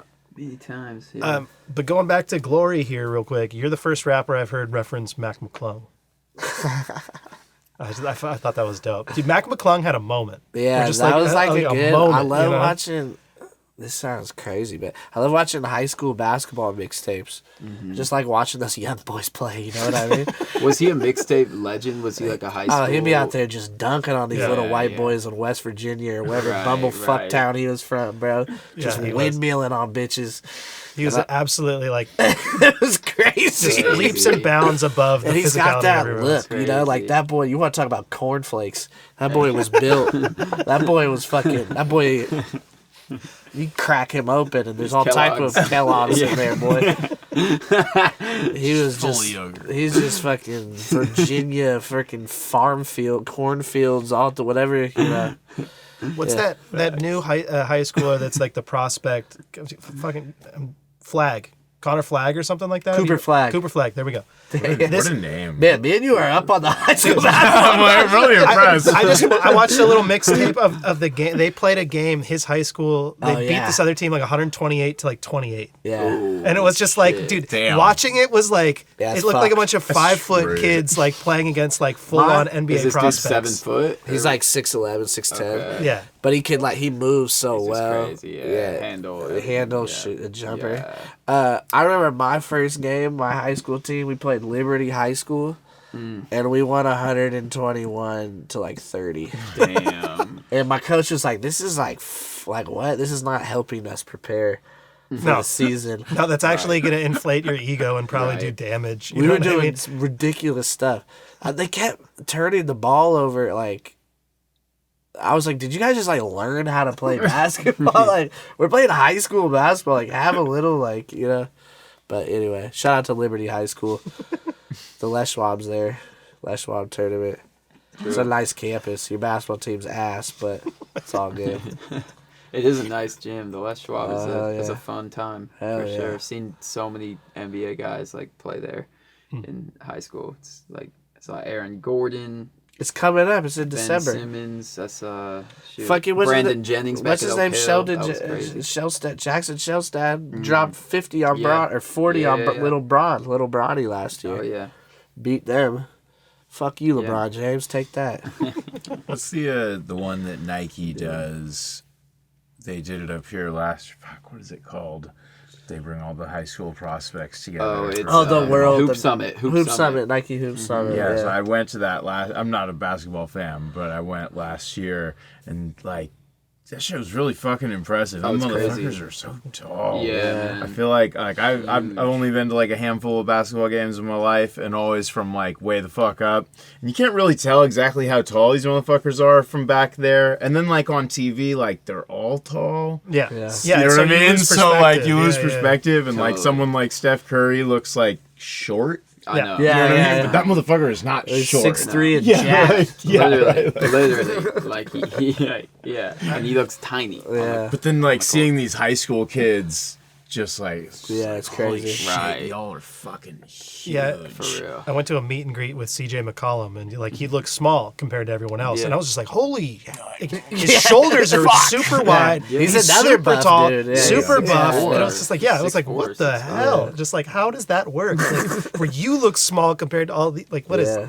times. Yeah. But going back to Glory here real quick, you're the first rapper I've heard reference Mac McClung. I thought that was dope. Dude, Mac McClung had a moment. Yeah, Or just that was like a good. moment, I love you know? watching. This sounds crazy, but I love watching high school basketball mixtapes. Just like watching those young boys play. You know what I mean? Was he a mixtape legend? Was he like a high school? Oh, he'd be out there just dunking on these Yeah. little white Yeah. boys in West Virginia or wherever Right, bumblefuck right. town he was from, bro. Just he was. windmilling on bitches. He was absolutely like It was crazy. Crazy. leaps and bounds above the And he's got physicality that of everyone look, else. you know, like Crazy. that boy. You want to talk about cornflakes? That boy was built. That boy was fucking. That boy. You crack him open, and there's all type of Kellogg's. Kellogg's in there, boy. He was Full just. yogurt. He's just fucking Virginia, freaking farm field, cornfields, all the whatever. You know. What's Yeah. that new high schooler that's like the prospect fucking Flag, Connor Flag or something like that? Cooper Flag. Cooper Flag. There we go. What a name. Man, me and you are up on the high school. I'm really impressed. I watched a little mixtape of the game. They played a game. His high school. They Oh, beat yeah. this other team like 128 to like 28. Yeah. And it was just like, shit. dude, Damn. watching it was like, Yeah, it it's looked like a fucked. bunch of 5-foot rude. kids like playing against like full on Is NBA this dude prospects. 7 foot? He's like 6'11", 6'10". Okay. Yeah. But he can he moves so He's just well. crazy. Yeah. Handle. Yeah. Shoot, a jumper. Yeah. I remember my first game, my high school team. We played Liberty High School, and we won 121 to like 30. Damn. And my coach was like, "This is like what? This is not helping us prepare for No. the season." No, that's actually going to inflate your ego and probably do Right. damage. You We know were what I doing mean? some ridiculous stuff. They kept turning the ball over. Like, I was like, "Did you guys just like learn how to play basketball? Like, we're playing high school basketball. Like, have a little like, you know." But anyway, shout out to Liberty High School. The Les Schwab's there. Les Schwab tournament. It's a nice campus. Your basketball team's ass, but it's all good. It is a nice gym. The Les Schwab is yeah. a fun time Hell for yeah. sure. I've seen so many NBA guys like play there in high school. It's like Aaron Gordon, It's coming up. It's in Ben December. Simmons. That's shoot. Fucking Brandon Jennings. Back What's at his Oak name? Hill. Sheldon That was crazy. Shelstad. Jackson Shelstad dropped 50 on Yeah. Braun or 40 on Yeah, yeah. Little Bronny last year. Oh yeah. Beat them. Fuck you, Yeah. LeBron James. Take that. What's the one that Nike does? They did it up here last. Fuck, what is it called? They bring all the high school prospects together. Oh, it's the world. Hoop the- Summit. Hoop Summit. Nike Hoop Summit. Yeah, so Yeah. I went to that last. I'm not a basketball fan, but I went last year, and like that shit was really fucking impressive. Oh, Those it's motherfuckers crazy. are so tall. Yeah, man. I feel like I've only been to like a handful of basketball games in my life, and always from like way the fuck up. And you can't really tell exactly how tall these motherfuckers are from back there. And then like on TV, like they're all tall. Yeah. Yeah. Yeah. You know so what I mean? lose So like you perspective. lose Yeah, yeah. perspective, and like Totally. someone like Steph Curry looks like short. I Yeah. know. Yeah, You know what I mean? yeah. But that motherfucker is not He's short. 6'3" and Yeah, jacked. like, yeah, Literally, right, like- literally, like he like, yeah, and he looks tiny. Yeah. But then, like, seeing these high school kids just like, Yeah, it's holy crazy. shit, Right. y'all are fucking huge. Yeah. For real. I went to a meet and greet with CJ McCollum, and like he looked small compared to everyone else, Yeah. and I was just like, "Holy!" Like, his shoulders are super wide. Yeah. He's another super buff tall, dude. Yeah, super he's buff. 6'4". And I was just like, "Yeah." I was like, 6'4", "What the 6'5". hell?" Just like, how does that work? Like, where you look small compared to all the like, what is? Yeah.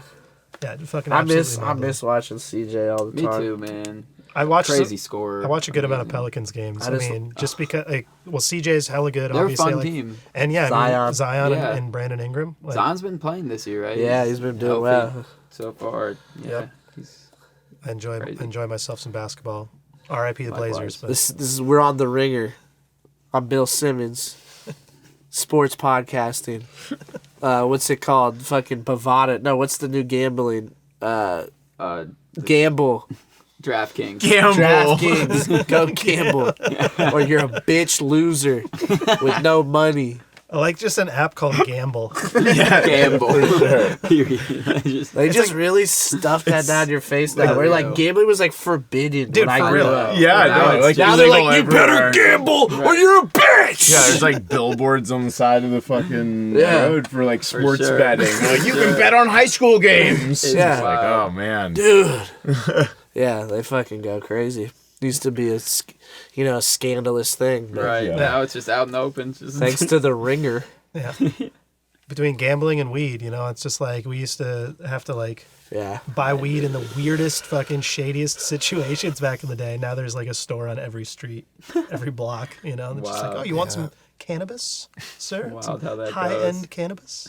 Yeah, fucking. I absolutely miss watching CJ all the Me time. too, man. I watch Crazy scorer. I watch a good amount of Pelicans games. I I just- mean, just because, like, well, CJ's hella good, They're a obviously. fun like, team. And yeah, I mean, Zion. Zion Yeah. and Brandon Ingram. Like, Zion's been playing this year, right? Yeah, he's been doing healthy well. so far. Yeah, Yep. he's I Crazy. enjoy myself some basketball. R.I.P. the Likewise. Blazers. But This is we're on the Ringer. I'm Bill Simmons. Sports podcasting. What's it called? Fucking Bovada. No, what's the new gambling? Gamble. DraftKings. DraftKings. Go gamble. Or you're a bitch loser with no money. I like just an app called Gamble. Gamble. They just really stuffed that down your face now. Where like gambling was like forbidden Dude, when I for grew real. up. Yeah, Now no, it's like Now they're illegal like, you better everywhere. gamble or you're a bitch. Yeah, there's like billboards on the side of the fucking Yeah. road for like sports sure. betting. Like, you can bet on high school games. It's Yeah. It's like, wild. oh man. Dude. Yeah, they fucking go crazy. Used to be a scandalous thing. But Right. Yeah. Now it's just out in the open. Just thanks to the Ringer. Yeah. Between gambling and weed, it's just like we used to have to like Yeah. buy weed in the weirdest, fucking shadiest situations back in the day. Now there's like a store on every street, every block. And they're just like, Wow. oh, you want some cannabis, sir? Wild Some how that high-end goes. cannabis.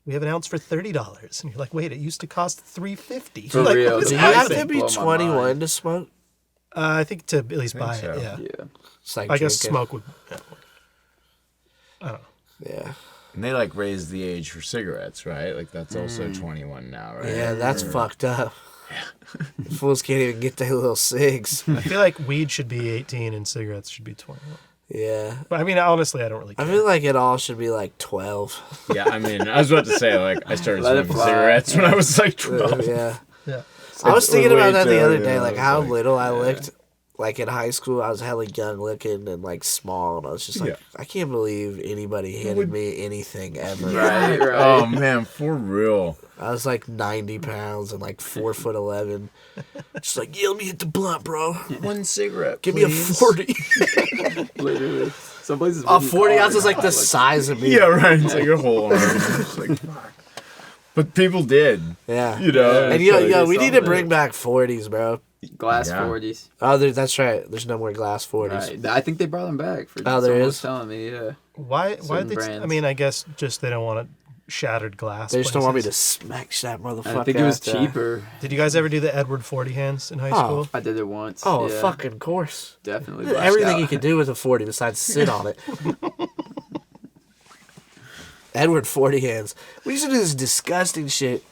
We have an ounce for $30, and you're like, wait, it used to cost $3.50. For Like, real. what is Do you That's have happening? to be blow my 21 mind. to smoke? I think to at least buy so. it. Yeah, Yeah. It's like I guess drinking. smoke would. I don't know. Yeah. And they like raised the age for cigarettes, right? Like that's also 21 now, right? Yeah, that's fucked up. Fools can't even get their little cigs. I feel like weed should be 18 and cigarettes should be 21. Yeah. But I mean, honestly, I don't really I care. feel like it all should be like 12. Yeah, I mean, I was about to say, like, I started Let it smoking fly. cigarettes when I was like 12. Yeah. Yeah. I was thinking about that the Way other too, day, yeah, like it's how like- little I looked. Like in high school, I was hella young looking and like small, and I was just like, Yeah. I can't believe anybody handed me anything ever. Right. Right. Oh man, for real. I was like 90 pounds and like 4'11". Just like, yeah, let me hit the blunt, bro. One cigarette. Give me a 40. Literally. Some places. A wouldn't 40 call ounces it like the that. size of me. Yeah, right. It's like your whole arm. It's like, fuck. But people did. Yeah. You know. And it's yo, like- yo, we need to something. bring back 40s, bro. Glass Yeah. 40s. Oh, that's right. There's no more glass 40s. Right. I think they brought them back. For Oh, there someone is? was telling me, yeah. Why Certain did they? I brands. mean, I guess just they don't want shattered glass. They just don't want me to places. smack that motherfucker. And I think it was out there. cheaper. Did you guys ever do the Edward 40 hands in high Oh. school? I did it once. Oh, yeah. fucking course. Definitely. Did blacked everything out. you could do with a 40 besides sit on it. Edward 40 hands. We used to do this disgusting shit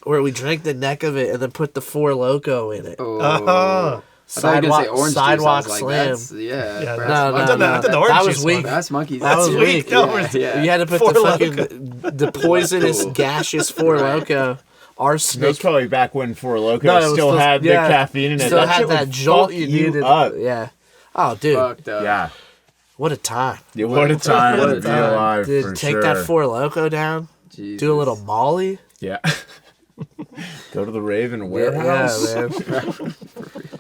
where we drank the neck of it and then put the Four Loco in it. Oh. Oh. I thought you were gonna say Sidewalk, orange juice. I sidewalk was like, slam. that's, yeah. Yeah, perhaps No, monkey. I've done the that orange was juice weak. one. That's monkey. That was That's weak. No, Yeah, we're- yeah. You had to put Four the Loko. fucking the poisonous Cool. gaseous Four Loco That was arsenic. probably back when Four Loko No, it was still had yeah, the caffeine in it. Still That had shit that would jolt fuck you needed. up. Yeah. Oh, dude, Fucked up. Yeah. what a time, Yeah, what a time What to a be time. alive, dude! for Take sure. that Four Loco down. Jesus. Do a little Molly. Yeah. Go to the Raven Yeah, warehouse. man.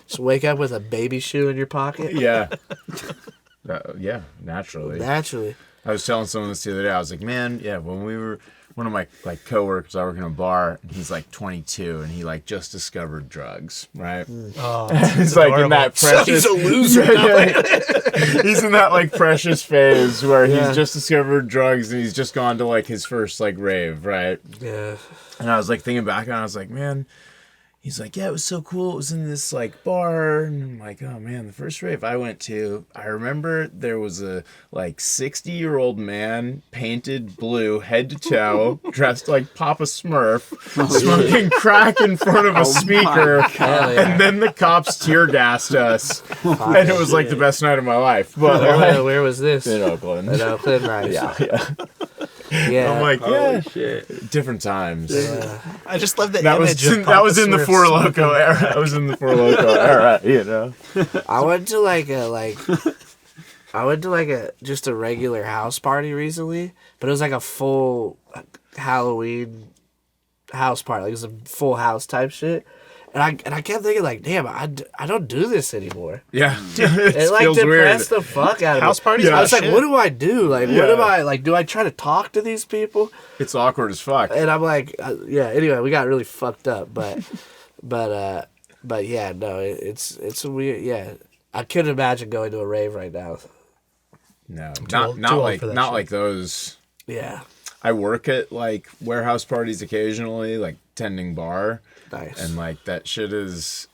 Just wake up with a baby shoe in your pocket. Yeah. Yeah, naturally. Naturally. I was telling someone this the other day. I was like, man, yeah, when we were one of my like coworkers, I work in a bar, and he's like 22, and he like just discovered drugs, right? Oh, He's like in that precious. He's a loser. He's in that like precious phase where Yeah. he's just discovered drugs, and he's just gone to like his first like rave, right? Yeah. And I was like thinking back, and I was like, man. He's like, yeah, it was so cool. It was in this like bar, and I'm like, oh man, the first rave I went to, I remember there was a like 60-year-old man painted blue head to toe, dressed like Papa Smurf, smoking crack in front of a speaker, Hell yeah. and then the cops tear gassed us, and it was like the best night of my life. But Where was this? in Oakland, In Oakland, nice. yeah. Yeah. I'm like, Holy yeah, shit. different times. I just love the That was image of that Papa was in the Smurf's Four smoking. Loko era. I was in the Four Loko era, you know. I went to just a regular house party recently, but it was like a full Halloween house party. Like it was a full house type shit. And I kept thinking like, damn, I don't do this anymore. Yeah, It like feels weird. depressed the fuck out of House me. parties Yeah. are I was like, shit. what do I do? Like, what Yeah. am I like? Do I try to talk to these people? It's awkward as fuck. And I'm like, yeah. Anyway, we got really fucked up, but yeah, no, it's a weird. Yeah, I couldn't imagine going to a rave right now. No, too not old not like for that not shit. like those. Yeah, I work at like warehouse parties occasionally, like tending bar, nice. and like that shit is,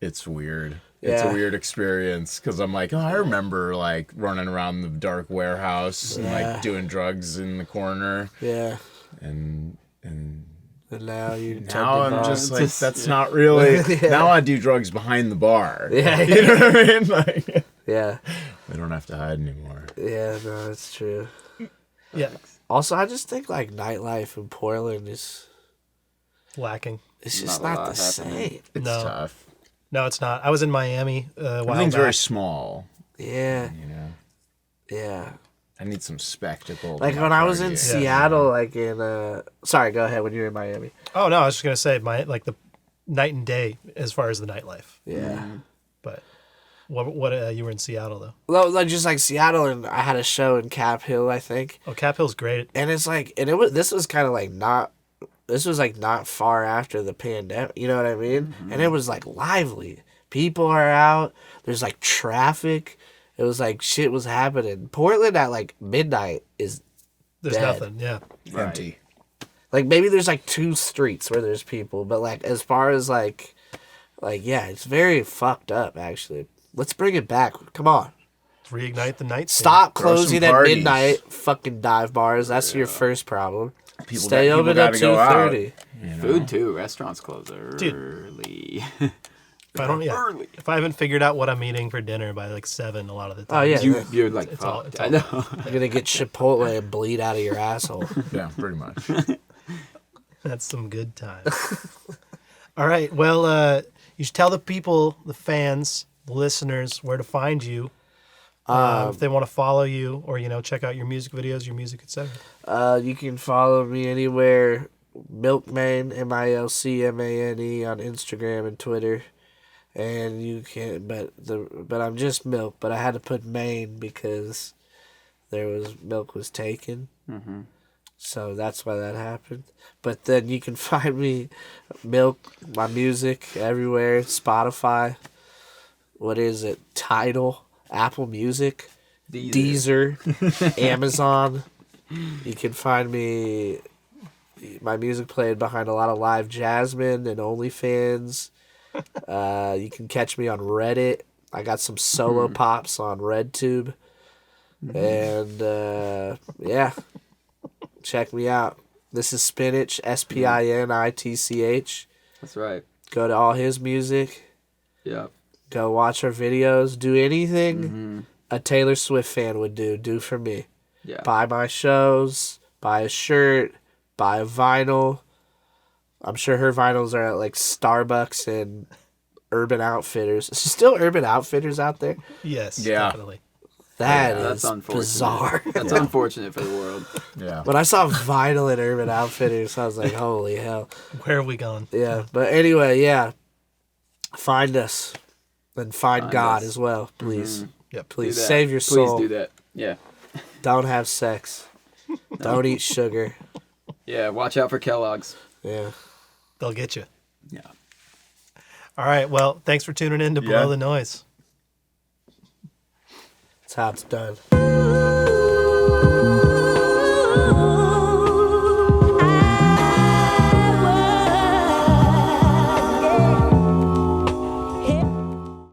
it's weird. it's a Yeah. weird experience because I'm like, oh, I remember like running around the dark warehouse and Yeah. like doing drugs in the corner, Yeah. and And now you now I'm tend to just not. like, that's not really. Yeah. Now I do drugs behind the bar. Yeah. You know what I mean? Like, Yeah. we don't have to hide anymore. Yeah, no, that's true. Yeah, Also, I just think like nightlife in Portland is lacking. it's just Not a not lot the happening. same. It's No. tough. No, it's not. I was in Miami a while Everything's very back. small. Yeah, You know, yeah. I need some spectacle. to Like my when I was in party. Seattle, like in sorry, go ahead when you were in Miami. Oh no, I was just gonna say the night and day as far as the nightlife. Yeah. But what you were in Seattle though? Well, like just like Seattle, and I had a show in Cap Hill, I think, Oh, Cap Hill's great. and it's like, and it was this was kind of like not. This was like not far after the pandemic, you know what I mean? And it was like lively. People are out. There's like traffic. It was like shit was happening. Portland at like midnight is There's dead. nothing. Yeah. Empty. like maybe there's like 2 streets where there's people, but like as far as like yeah, it's very fucked up actually. Let's bring it back. Come on. Reignite the night. scene. Stop Throw some closing at parties. midnight. Fucking dive bars. That's your first problem. People Stay got- people open at gotta go out. 2:30. You know? Food too. Restaurants close Dude. early. If I don't, if I haven't figured out what I'm eating for dinner by like 7, a lot of the time. Oh yeah, You're like, It's all- fucked. it's I all- know. you're gonna get Chipotle and bleed out of your asshole. Yeah, pretty much. That's some good times. All right. Well, you should tell the people, the fans, the listeners, where to find you. If they want to follow you or, check out your music videos, your music, etc. You can follow me anywhere. Milkman, MILCMANE on Instagram and Twitter, and you can. But I'm just Milk. But I had to put Maine because Milk was taken. Mm-hmm. So that's why that happened. But then you can find me, Milk, my music everywhere. Spotify. What is it? Tidal, Apple Music, Deezer, Amazon. You can find my music played behind a lot of live Jasmine and OnlyFans. You can catch me on Reddit. I got some solo pops on RedTube. And yeah, check me out. This is Spinitch, SPINITCH. That's right. Go to all his music. Yeah. Go watch our videos. Do anything a Taylor Swift fan would do for me. Yeah. Buy my shows, buy a shirt, buy a vinyl. I'm sure her vinyls are at like Starbucks and Urban Outfitters. Is still Urban Outfitters out there? Yes, Yeah. definitely. That That's is unfortunate. bizarre. That's unfortunate for the world. Yeah. When I saw vinyl at Urban Outfitters, I was like, holy hell. Where are we going? Yeah, but anyway, yeah. Find us. And find God us. as well, please. Yep. Do Please that. save your soul. Please do that. Yeah. Don't have sex. Don't eat sugar. Yeah. Watch out for Kellogg's. Yeah. They'll get you. Yeah. All right. Well, thanks for tuning in to Below Yeah. the Noise. That's how it's done.